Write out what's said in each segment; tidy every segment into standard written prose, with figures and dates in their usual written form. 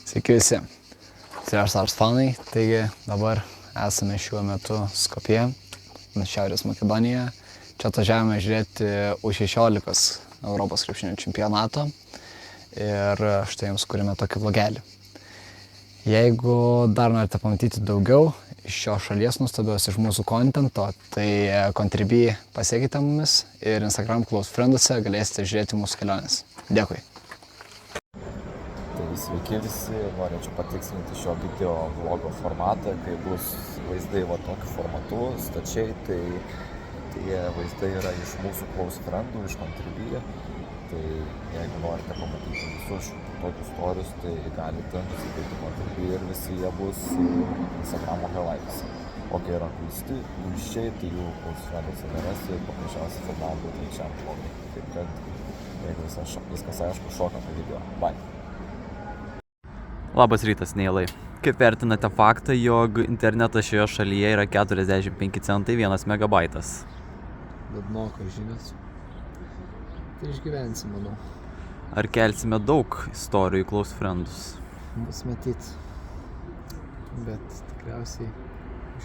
Sveiki visi. Stars fanai, taigi dabar esame šiuo metu Skopje, Šiaurės Makedonijoje. Čia atvažiavome žiūrėti U16 Europos krepšinio čempionato ir štai jums kūrėme tokį vlogelį. Jeigu dar norite pamatyti daugiau iš šios šalies nuostabios iš mūsų kontento, tai Contribui pasiekite mumis ir Instagram Close Frienduose galėsite žiūrėti mūsų keliones. Dėkui. Sveiki visi, norėčiau patikslinti šio video vlogo formatą, kai bus vaizdai va tokiu formatu, stačiai, tai tie vaizdai yra iš mūsų close friendų, iš Contribui. Tai jeigu norite pamatyti visus tokius storius, tai galite nusidaryti Contribui ir visi jie bus Instagramo highlights. O kai yra kuiščiai, tai jų close frienduose nerasi ir paprasčiausiai filmavau būtent šiam vlogui. Taip kad, jeigu viskas aišku, šokam į video. Bye! Labas rytas, Neilai. Kaip vertinate faktą, jog internetas šioje šalyje yra 45 centai 1 megabaitas? Liūdnoko žinios. Tai išgyvensim, manau. Ar kelsime daug istorijų į Close Friendus? Bus matyt. Bet tikriausiai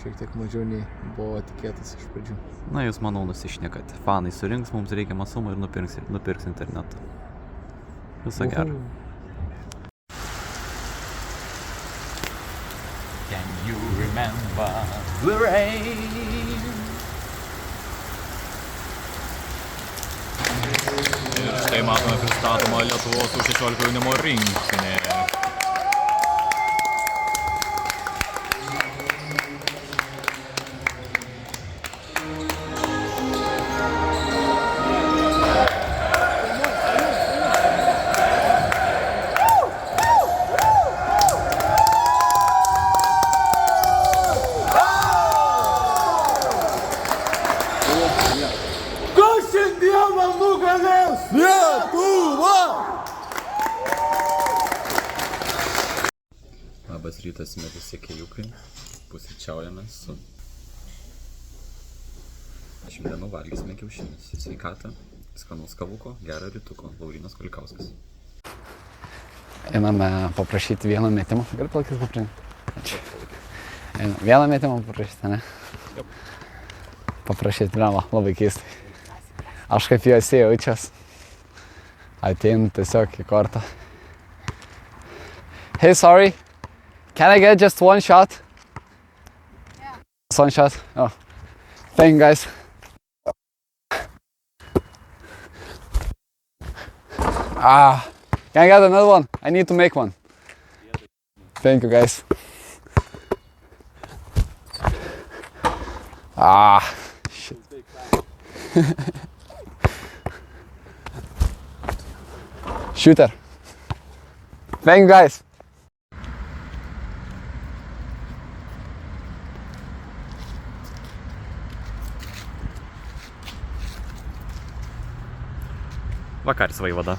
šiek tiek mažiau nei buvo tikėtas iš pradžių. Na, jūs, manau, nusišnekate. Fanai surinks mums reikiamą sumą ir nupirks internetą. Viso gero. Can you remember the rain? Ir štai matome pristatoma Lietuvos U16 jaunimo rinktinė. Labas rytas, mėly sekėjukai. Pusryčiaujame su šiandieną valgysime kiaušinius. Į sveikatą, skanaus kavuko, gerą rytuko. Laurynas Kulikauskas. Einame paprašyti vieną metimą. Gali palakyti kuprinį? Ačiū. Vieną metimą paprašyti, ne? Taip. Paprašyti, bravo, labai keistai. Aš kaip jo esi jaučias. Ateinu tiesiog į kortą. Hey, sorry. Can I get just one shot? Yeah. Just one shot? Oh. Thank you, guys. Can I get another one? I need to make one. Thank you, guys. Shit. Shooter. Thank you, guys. Vakaris vaivada.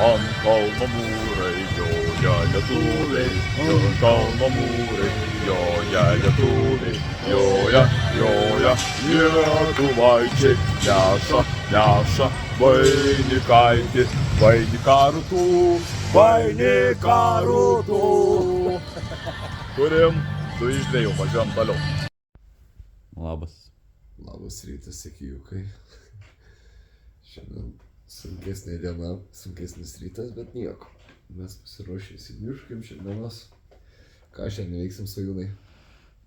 Ant kalno mūrai joja lietuviai, ant kalno mūrai joja lietuviai, joja lietuvaičiai, neša vainikaitį, vainiką rūtų. Turim 2 iš 2, važiuojam toliau. Labas. Labas rytas, sekijukai. Šiandien sunkesnė diena, sunkesnis rytas, bet nieko. Mes pasiruošę įsigniuškim šiandienos. Ką šiandien veiksim, svajūnai?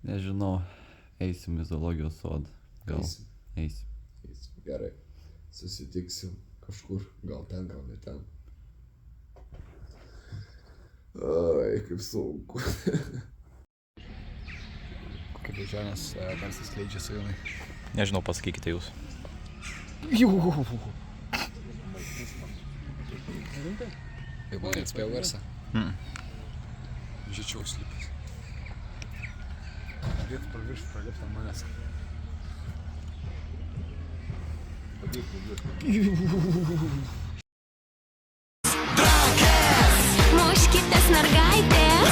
Nežinau, eisim į zoologijos sodą. Gal eisim. Gerai. Susitiksim kažkur, gal ten, gal ne ten. Ai, kaip sunku. Kaip bežionės garsas skleidžia svajūnai. Nežinau, pasakykite jūs. Kaip man atspėjau garsą? Žičiau slipęs. Padėt pralipt ant manęs. Muškitės mergaitės.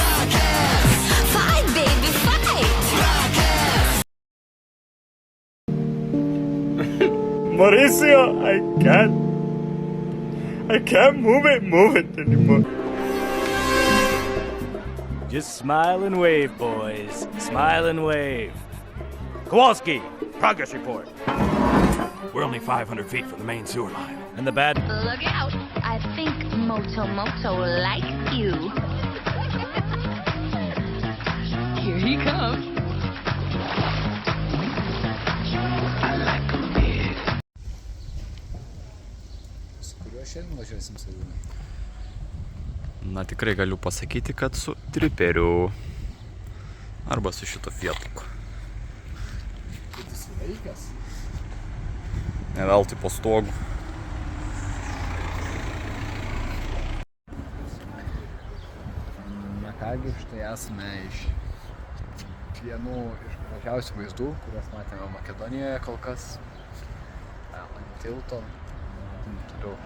Fight, baby, fight. Mauricio, I can't move it anymore. Just smile and wave, boys. Smile and wave. Kowalski, progress report. We're only 500 feet from the main sewer line. And the bad... Look out. I think Moto likes you. Here he comes. Su kuriuo šiandien važiuosim Sadūnai? Na tikrai galiu pasakyti, kad su triperiu. Arba su šito Fiatuku. Tai tu suveikęs? Ne veltui po stogu. Na kągi, štai esame iš vienų iš gražiausių vaizdų, kuriuos matėme Makedonijoje kol kas. Ant tilto. Toliau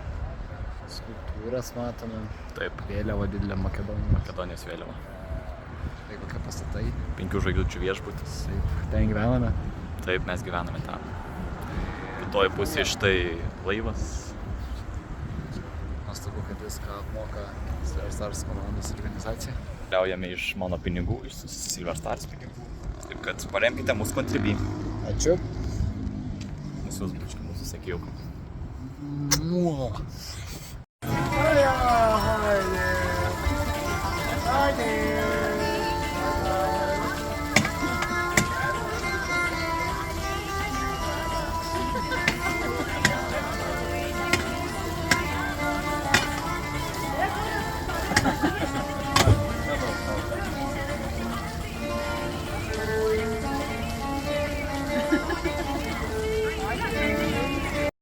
skulptūras matome. Taip, Vėliava didelė Makedonijos. Makedonijos vėliava. Tai kokie pastatai. 5 žvaigždučių viešbutis. Taip, ten gyvename. Taip, mes gyvename ten. Kitoj pusėje štai laivas. Nuostabu, kad viską apmoka Silver Stars komandos organizacija. Keliaujame iš mano pinigų, iš Silver Stars pinigų. Taip kad paremkite mūsų Contribui. Ačiū. Mūsų bučkų, mūsų sekiukų.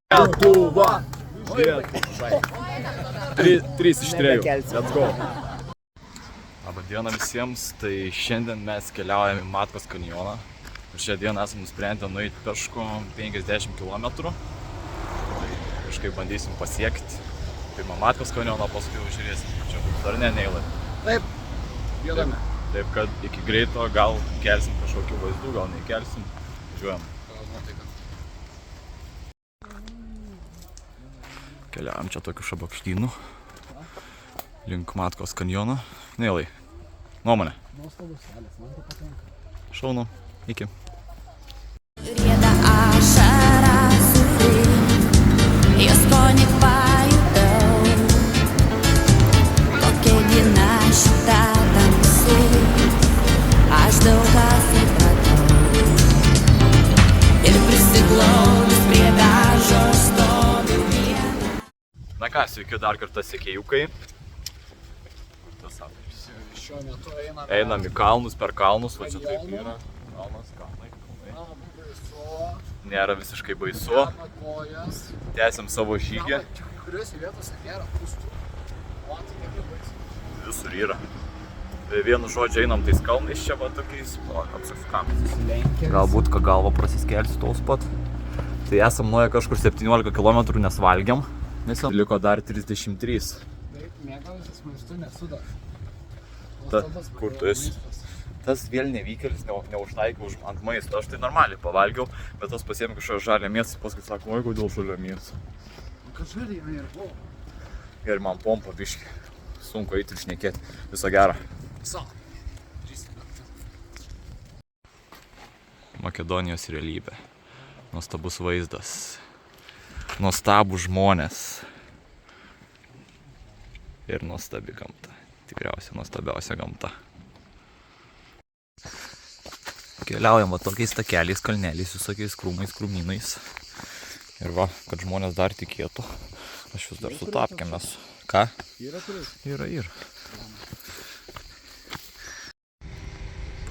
Lietuva! 3 iš 3. Let's go. Labą dieną visiems, tai šiandien mes keliaujame į Matkos kanjoną. Ir šią dieną esame nusprendę nueiti peškom 50 km. Kažkaip bandysim pasiekti. Pirmą Matkos kanjoną, paskui jau žiūrėsim, čia bus ar ne, Neilai. Taip, judame. Taip kad iki greito gal kelsim kažkokių vaizdų, gal nekelsim. Žiūrėjom. Keliaujam čia tokiu šabakštynu. Link Matkos kanjono. Neilai, nuomonė. Nuostabus kelias, man tai patinka. Šaunu, iki. Rieda ašaras jos skonį pajutau. Kokia diena šita tamsi, aš daug ką supratau. Ir prisiglaudus prie dažo stoviu viena. Na ką, sveiki dar kartą sekėjukai. Šiuo metu Einam į kalnus, per kalnus, va čia taip yra. Kalnas, kalnai. Nėra visiškai baisu. kojas. Tęsiam savo žygį. Kuriuose vietose nėra pustų. O, tai kaip baisu. Visur yra. Vienu žodžiu einam tais kalnais čia va tokiais apsakam. Galbūt ką galvą prasiskelsiu tos pat. Tai esam nuėję kažkur 17 km, nes valgiam. Nes liko dar 33. Taip, mėgausis maistu nesuda. Kur tu esi? Tas vėl nevykėlis, neužtaikiau ant maisto. Aš tai normaliai pavalgiau, bet tas pasiėmė kažkokią žalią mėsą, paskui sako, oi, kodėl žalia mėsą. Kad žaliai jinai ir buvo. Ir man pompa biški. Sunku eiti ir šnekėti. Viso gero. Viso. Makedonijos realybė. Nuostabus vaizdas. Nuostabus žmonės. Ir nuostabi gamta. Tikriausiai nuostabiausia gamta. Keliaujam va tokiais takeliais, kalneliais, visokiais krūmais, krūmynais. Ir va, kad žmonės dar tikėtų. Aš vis dar su tapkėm mes. Ką? Yra.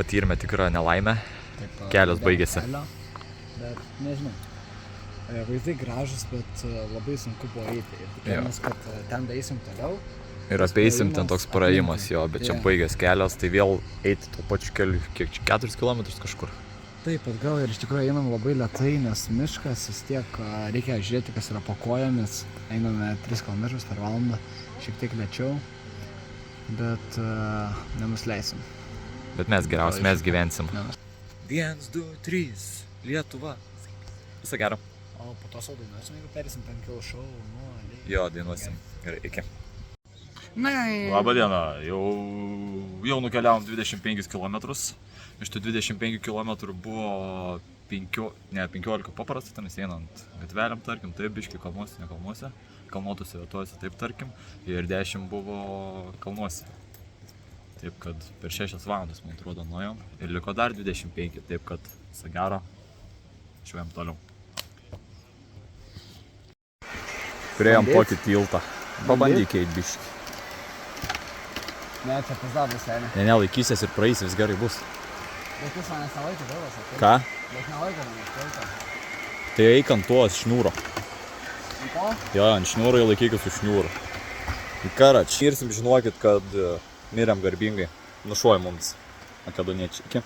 Patyrėme tikrą nelaimę. Kelias baigėsi. Bet nežinau. Vaizdai gražus, bet labai sunku buvo eiti. Ir tikėjomės, kad ten daeisim toliau. Ir apeisim ten toks praėjimas jo, bet čia baigęs kelias, tai vėl eiti tuo pačiu keliu, kiek čia 4 km kažkur. Taip, atgal ir iš tikrųjų einam labai lėtai, nes miškas vis tiek reikia žiūrėti, kas yra po kojomis. Einame 3 km per valandą, šiek tiek lėčiau, bet nenusleisim. Bet mes geriausiai, mes gyvensim. 1, 2, 3, Lietuva. Viso gero. O po to savo dainuosim, jeigu perėsim ten kilo šou, Jo, dainuosim. Gerai, iki. Labą dieną, jau jau nukeliavom 25 km. Iš tų 25 km buvo 15 paprasta, tenais einant gatvelėm, tarkim, taip, biški kalnuose, ne kalnuose, kalnuotose vietovėse, taip, tarkim, ir 10 buvo kalnuose. Taip, kad per 6 valandas, man atrodo, nuėjom ir liko dar 25, taip, kad visą gerą, šiuojam toliau. Priėjom tokį tiltą. Pabandyk eit biškį. Ne, čia pizda seniai. Ne, laikysies ir praeis, vis gerai bus. Bet jūs manęs nelaikė galvas, tai? Ką? Bet nelaikė manęs tiltą. Tai eik ant tuos šniūro. Ant ko? Jo, ant šniūro ir laikykis su šniūru. Į karač. Mirsim, žinokit, kad mirėm garbingai. Nušuoj mums. Makedoniečiai.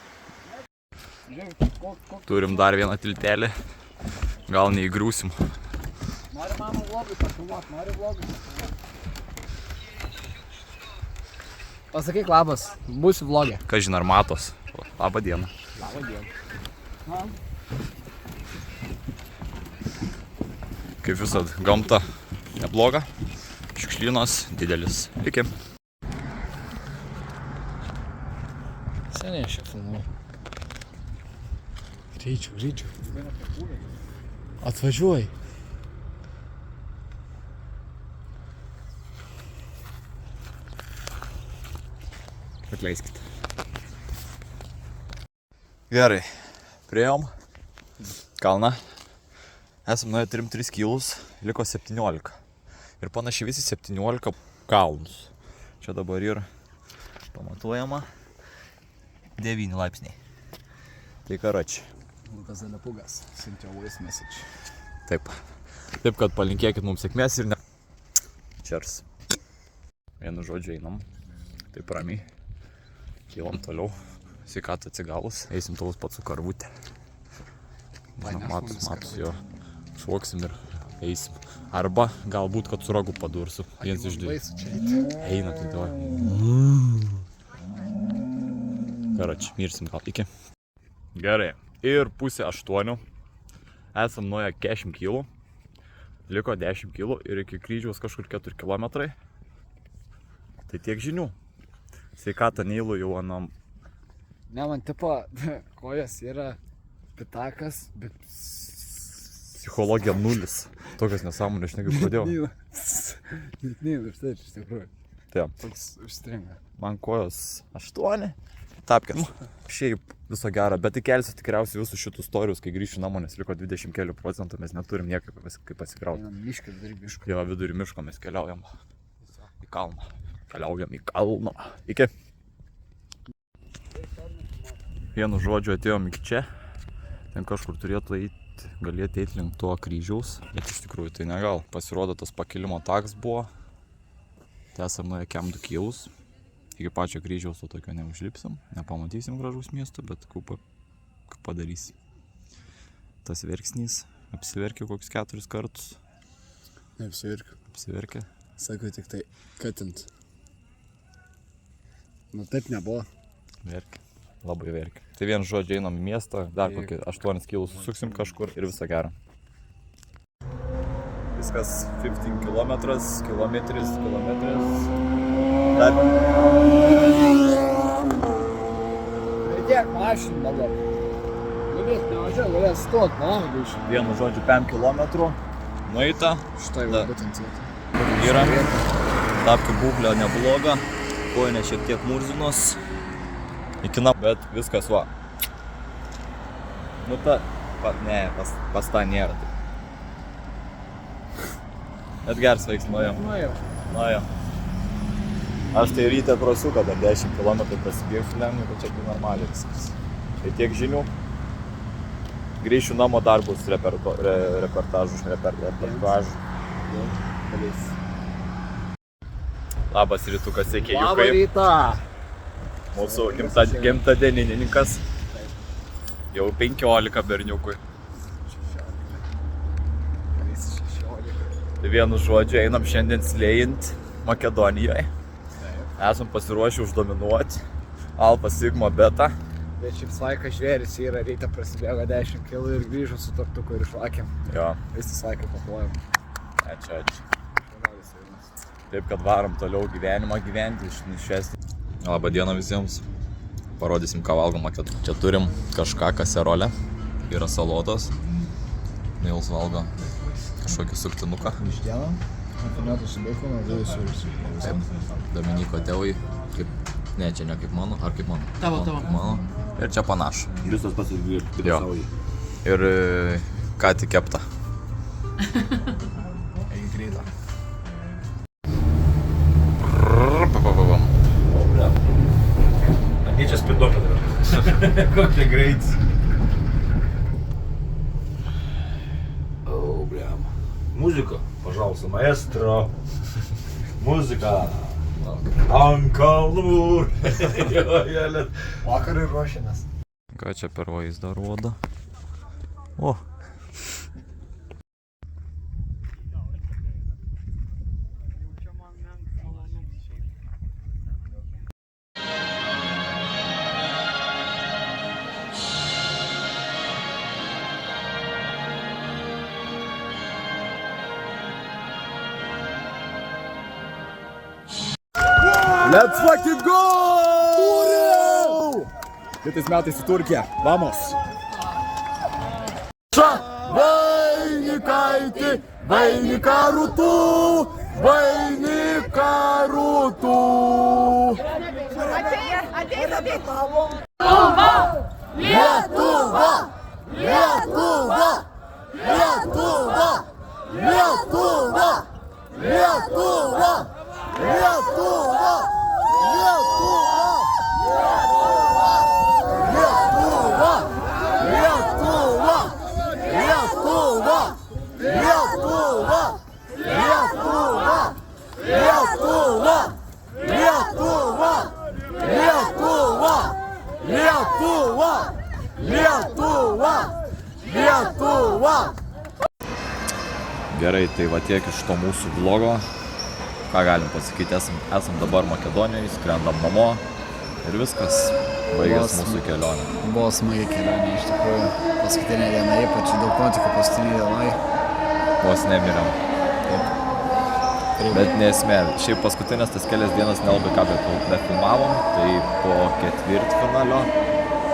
Turim dar vieną tiltelį. Gal neįgriūsim. Nori mano vlogui pafilmuot, nori vlogui pafilmuot. Pasakyk labas, būsiu vlogė. Ką žin, ar matos? Labą dieną. Labą dieną. Kaip visad, gamta nebloga, šiukšlynas didelis. Iki. Seniai aš čia filmuoju. Greičiau. Atvažiuoji. Atleiskit. Gerai, priėjom kalną. Esam nuėję 3 kilus, liko 17. Ir panašiai visi 17 kalnus. Čia dabar yra pamatuojama 9 laipsniai. Tai karačiai. Lukas Zalepugas, sent your voice message. Taip. Taip, kad palinkėkit mums sėkmės ir ne... Cheers. Vienu žodžiu einam. Taip ramiai. Kylam toliau. Sveikatą atsigavus. Eisim tolus pat su karvutė. Matus jo. Šoksim ir eisim. Arba galbūt, kad su ragu padursiu. Vienas iš dviejų. Eina tai to. Karačiai, mirsim gal. Iki. Gerai. Ir 7:30. Esam nuėję 40 kilų. Liko 10 kilų ir iki kryžiaus kažkur 4 kilometrai. Tai tiek žinių. Sveikatą neįlu jau anam. Ne, man tipo kojas yra pitakas, bet... Psichologija 0. Tokios nesąmonės, nežinau kodėl. Net neįlu, taip, iš tikrųjų. Taip. Toks užstringa. Man kojos 8. Tapkės. Šiaip viso gero, bet įkelsiu tikriausiai visus šitus storius, kai grįšiu namo, nes liko 20 kelių procentų, mes neturim niekaip kaip pasikrauti. Einam mišką, vidury miško. Jo, vidury miško mes keliaujam į kalną. Keliaujam į kalną. Iki. Vienu žodžiu atėjom iki čia. Ten kažkur turėtų galėti eiti link to kryžiaus. Bet iš tikrųjų tai negal. Pasirodo, tas pakilimo takas buvo. Tai esam nuėję 2 kilus. Iki pačio kryžiaus to tokio neužlipsim. Nepamatysim gražus miesto, bet kaip padarysim. Tas verksnys apsiverkė kokius 4 kartus. Neapsiverkiu. Apsiverkė. Sako tik tai, katint. Nu taip nebuvo. Verkė. Labai verkė. Tai vien žodžiu einam į miestą, dar kokį 8 kilus susuksim kažkur ir visą gerą. Viskas 15 kilometras. Dar... Tiek mašinų dabar. Galės nevažiuoja, galės stot, na? Vienu žodžiu 5 kilometrų. Nueita. Štai va, būtent vietą. Yra. Tapkių būklė nebloga. Kojinė šiek tiek murzinos. Ikina, bet viskas va. Nu ta... pas tą nėra. Bet geras veiks nuėjau. Aš tai ryte prasuką dar 10 km prasibėgsiu lengvai, bet čia tai normaliai viskas. Tai tiek žinių. Grįšiu namo, dar bus reportažų. Labas rytukas, sėkėjų kaip. Labą rytą! Mūsų gimtadienininkas. Jau 15 berniukui. 16. Tai vienu žodžiu einam šiandien slėjint Makedonijoje. Esam pasiruošę uždominuoti. Alfa, Sigma, Beta. Bet šiaip svaikas žvėris yra, ryte prasidėjo 10 kg ir grįžo su taktuku ir išvakėm. Jo. Visi svaikai paplojom. Ačiū. Taip, kad varom toliau gyvenimą gyventi, švęsti. Labą dieną visiems. Parodysim, ką valgom Makedonijoje. Čia turim kažką kaserolę. Yra salotos. Nils valgo kažkokį suktinuką. Vištieną, apiniuotą su beikono, žuvį sūris. Dominiko tėvai. Ne, čia ne kaip mano, ar kaip mano? Tavo. Mano. Ir čia panašu. Visas pats ir Jo. Ir ką tik kepta. Eigi greitą. Они сейчас спидометр. Как грейт. О, блям. Музыка, пожалуйста, маэстро. Музыка. Анкалур. Vakarai ruošiamės. Ką čia per vaizdą rodo? O. Let's fucking go! Kitais metais į Turkiją. Vamos! Vainikaitį, vainiką rūtų, vainiką rūtų. Lietuva! Lietuva! Lietuva! Lietuva! Lietuva! Lietuva! Gerai, tai va tiek iš to mūsų vlogo. Ką galim pasakyti, esam dabar Makedonijoje, skrendam namo ir viskas. Baigės mūsų kelionė. Buvo smagi kelionė, iš tikrųjų. Paskutinė diena, ypač daug nuotykių paskutinė diena. Vos nemirėm. Bet nesmė, šiaip paskutinės tas kelias dienas nelabai ką befilmavom, tai po ketvirtfinalio,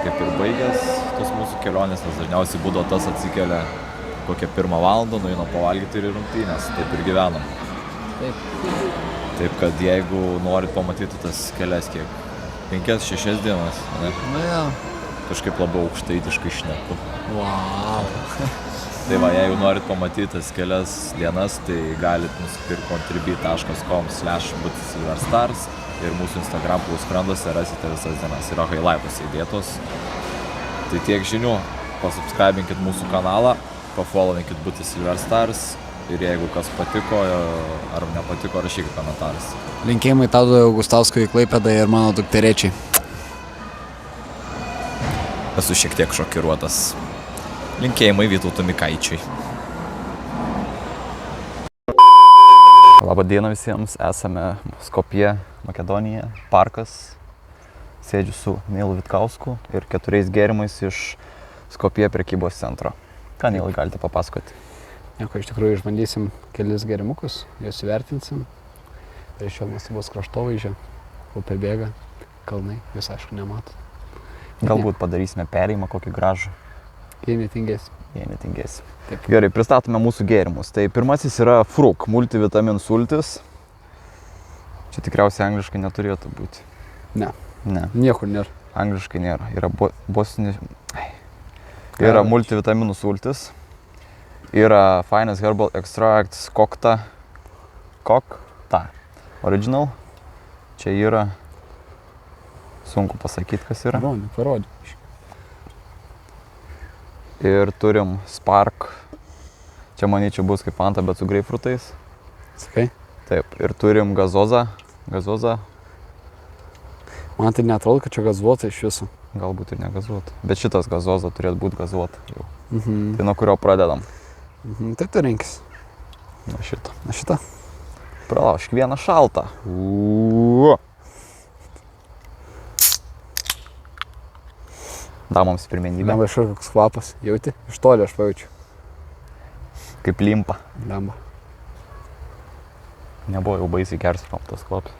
kaip ir baigės tos mūsų kelionės, nes dažniausiai būdavo tas atsikelia kokią 1 valandą, nueina pavalgyti ir rungtynės, taip ir gyvenam. Taip, kad jeigu norit pamatyti tas kelias kiek 5-6 dienas, ne? Nu jo. Kažkaip labai aukštaitiškai šneku. Wow. Tai va, jeigu norit pamatyti tas kelias dienas, tai galit nusipirkti contribui.com/butisilverstars ir mūsų Instagram skrenduose rasite visas dienas. Yra highlightuose įdėtos. Tai tiek žinių, pasubscribinkit mūsų kanalą, pafollowinkit Butisilverstars. Ir jeigu kas patiko ar nepatiko, rašykit komentaras. Linkėjimai Tadui Augustauskui į Klaipėdą ir mano dukterėčiai. Esu šiek tiek šokiruotas. Linkėjimai Vytautui Mikaičiui. Labą dieną visiems, esame Skopje, Makedonija, parkas. Sėdžiu su Nilu Vitkausku ir 4 gėrimais iš Skopje prekybos centro. Ką, Nilai, galite papasakoti? Nieko, iš tikrųjų išbandysim kelis gerimukus, juos įvertinsim. Prie šio nuostabos kraštovaizdžio, upė bėga, kalnai, jūs aišku nematot. Galbūt padarysime perėjimą kokį gražų. Jei netingėsi. Taip. Gerai, pristatome mūsų gėrimus. Tai pirmasis yra Fruk, multivitamin sultis. Čia tikriausiai angliškai neturėtų būti. Ne. Ne. Niekur nėra. Angliškai nėra. Yra multivitaminų sultis. Yra Finest Herbal Extracts Kokta. Original. Čia yra. Sunku pasakyti, kas yra. Parodė. Ir turim Spark. Čia manyčiau bus kaip Fanta, bet su greipfrutais. Sakai? Taip. Ir turim Gazozą. Man tai neatrodo, kad čia gazuota iš viso. Galbūt ir negazuota. Bet šitas Gazoza turėtų būti gazuota jau. Tai nuo kurio pradedam? Tai tu rinkis. Nuo šito. Na šitą? Pralaužk vieną šaltą. Damoms pirmenybė. Lemba iš koks kvapas. Jauti? Iš toli aš pajaučiu. Kaip limpa. Lemba. Nebuvo jau baisiai geras tas kvapas.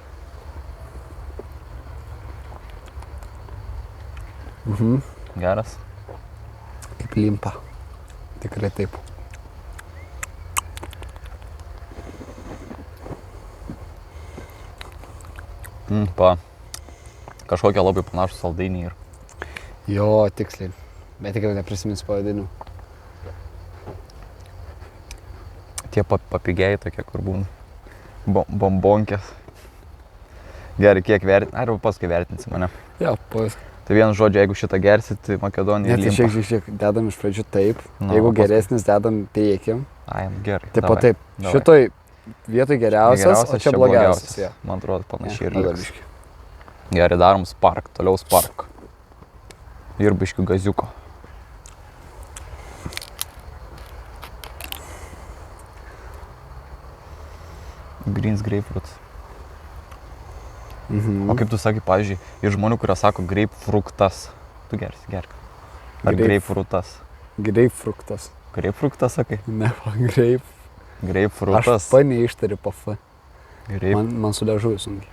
Geras. Kaip limpa. Tikrai taip. Kažkokie labai panašus saldainiai ir Jo, tiksliai. Bet tikrai neprisiminsiu pavadinimų. tie papigėjai tokie, kur būna. Bombonkės. Gerai, kiek vertinti? Arba paskui vertinsi mane. Jo, paskui. Tai vienu žodžiu, jeigu šitą gersit, tai Makedonija Ne, tai limpa. šiek, dedam iš pradžių taip. Nu, Jeigu o paskui- geresnis, dedam priekim. Ai, gerai. Taip, davai, taip. davai. Šitoj vietoj geriausias, o čia blogiausias. Jo. Man atrodo, panašiai ir tada liks. biškį. Gerai, darom Spark, toliau Spark. Ir biškių gaziuko. Greens grapefruits. O kaip tu sakai, pavyzdžiui, iš žmonių, kurie sako grapefruitas. Tu gersi, gerk. Ar grapefruitas? Greipfruktas. Grapefruitas sakai? Ne, greip. Aš Grapefruitas. P neištariu po F. Grape. Man su liežuviu sunkiai.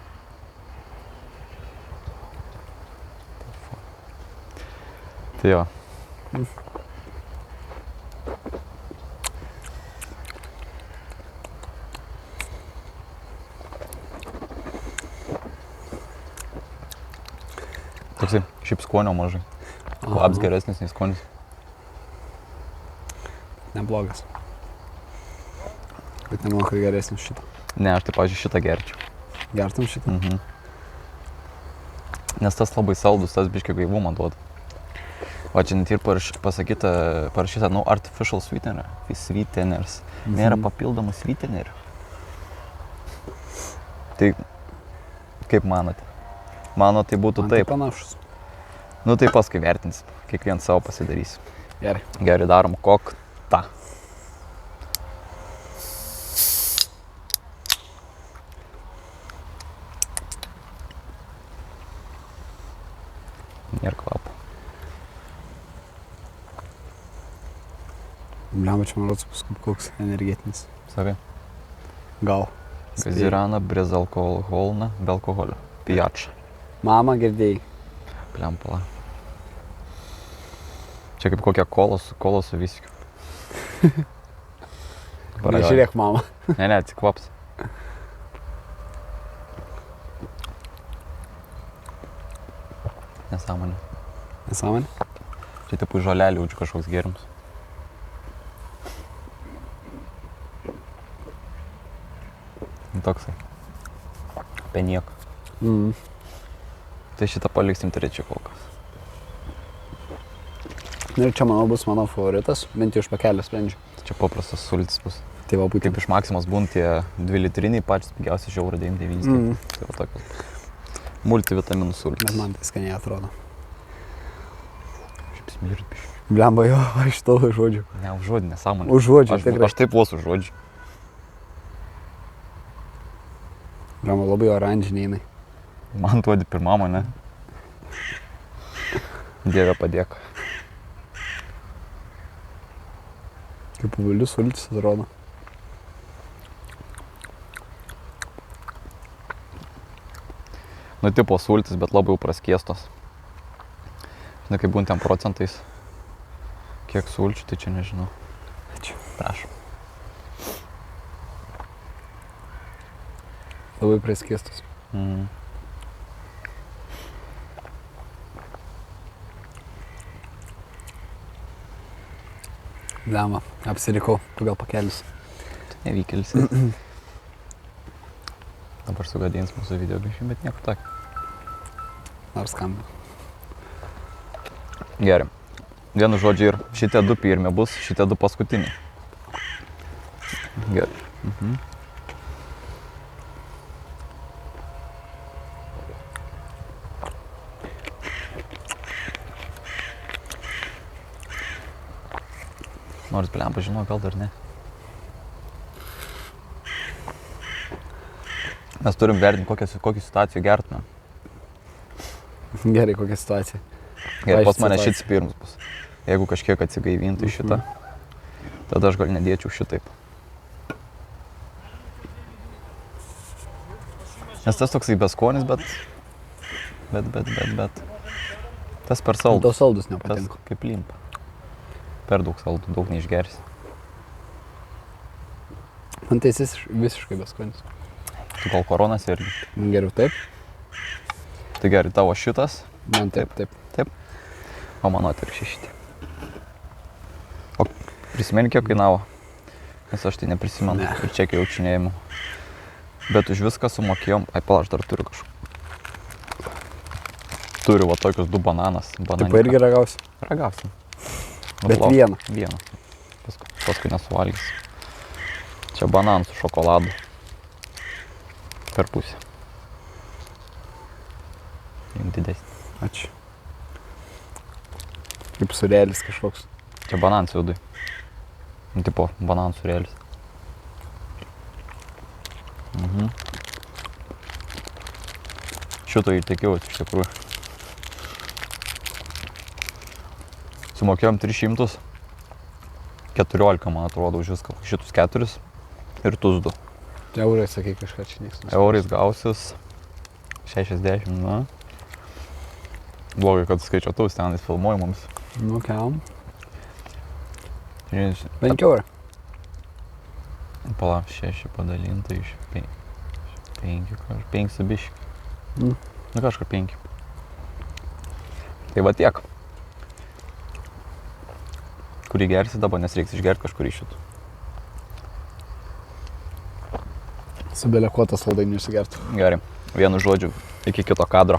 Tai jo. Toksai, šiaip skonio mažai. Kvaps geresnis nei skonis. Neblogas. Bet nemanau, kad geresnis šitą. Ne, aš tai, pavyzdžiui, šitą gerčiau. Gertum šitą? Nes tas labai saldus, tas biškį gaivumą duoda. O čia net ir parašyta, no artificial sweetener, sweeteners. Nėra papildomų sweetenerių. Tai kaip manote? Mano tai būtų Man tai taip. panašus. Nu tai paskui vertinsim. Kiekvien savo pasidarys. Gerai. Gerai, darom koktą. Nėra kvapo. Bliamba, čia man rodos paskui koks energetinis. Sakai? Gal. Gazirana, bezalkoholna, be alkoholio. Pijača. Mama, girdėjai. Pliampala. Čia kaip kokia kola su viskiu. Nežiūrėk, mama. Ne, atsikvaps. Nesąmonė. Nesąmonė? Čia tipo žolelį jaučiu kažkoks gėrimas. Toksai. Apie nieką. Tai šitą paliksim trečią kol kas. Ir čia, manau, bus mano favoritas, bent jau iš pakelio sprendžiu. Čia paprastas sultis bus. Tai va, būtent. Kaip iš Maksimos būna tie 2 litriniai, patys pigiausi žiaurą 99. Tai va tokios bus. Multivitaminų sultis. Bet man tai skaniai atrodo. Šiaip smirt biškį. Bliamba, jo, aš tau užuodžiu. Ne, užuodžiu, nesąmonė. Užuodžiu, tikrai. Aš taip vos užuodžiu. Bliamba, labai oranžiniai jinai. Man duodi pirmamo, ne? Dieve padėk. Kaip pavalius sultis atrodo. Nu, tipo sultis, bet labai praskiestos. Žinai, kaip būna ten procentais. Kiek sulčių, tai čia nežinau. Ačiū. Prašom. Labai praskiestos. Bliamba, apsirikau pagal pakelius. Nevykėlis. Dabar sugadins mūsų video biškį, bet nieko tokio. Nors skamba. Gerai. Vienu žodžiu ir šitie 2 pirmi bus, šitie 2 paskutiniai. Gerai. Nors bliamba, žinau, gal dar ne. Mes turim vertinti, kokią situaciją gertume. Gerai, kokia situacija. Gerai, Aš pas mane situacija. šits pirmas bus. Jeigu kažkiek atsigaivintų šitą, tada aš gal nedėčiau šitaip. Nes tas toksai beskonis, bet Tas per saldus. Tau saldus Tas nepatinka. kaip limpa. Per daug saldų, daug neišgersi. Man tai jis visiškai beskonis. Tu gal koronas irgi. Man geriau taip, Tai gerai, tavo šitas, man taip. o mano atvirkščiai šitie. O prisimeni, kiek kainavo? Nes aš tai neprisimenu. Ne. Ir čekį jaučinėjimų. Bet už viską sumokėjom. Ai, pala, aš dar turiu kažką. Turiu va tokius 2 bananas. Taip irgi ragausi. Ragausim. Bet Lauk. vieną. Vieną. Paskui nesuvalgys. Čia bananų su šokoladu. Per pusę. Jums didesnį. Ačiū. Kaip surėlis kažkoks. Čia bananas vidui. Nu, tipo, bananų surėlis. Šito ir tikiuosi iš tikrųjų. Sumokėjom 314, man atrodo, už viską. Šitus 4 ir tus 2. Eurai, sakai, kažką čia nieks. Eurais gausis 60, na. Blogai, kad skaičiuotus tenais filmuoju mums. Nu, kiam. 5 5 eurų. Pala, 6 padalinta iš 5 kažkaip, 5 su biški. Nu kažkaip 5. Tai va tiek. Kurį gersi dabar, nes reiks išgerti kažkurį šitų. Su belekuotas saldainių įsigertų. Gerai, vienu žodžiu, iki kito kadro.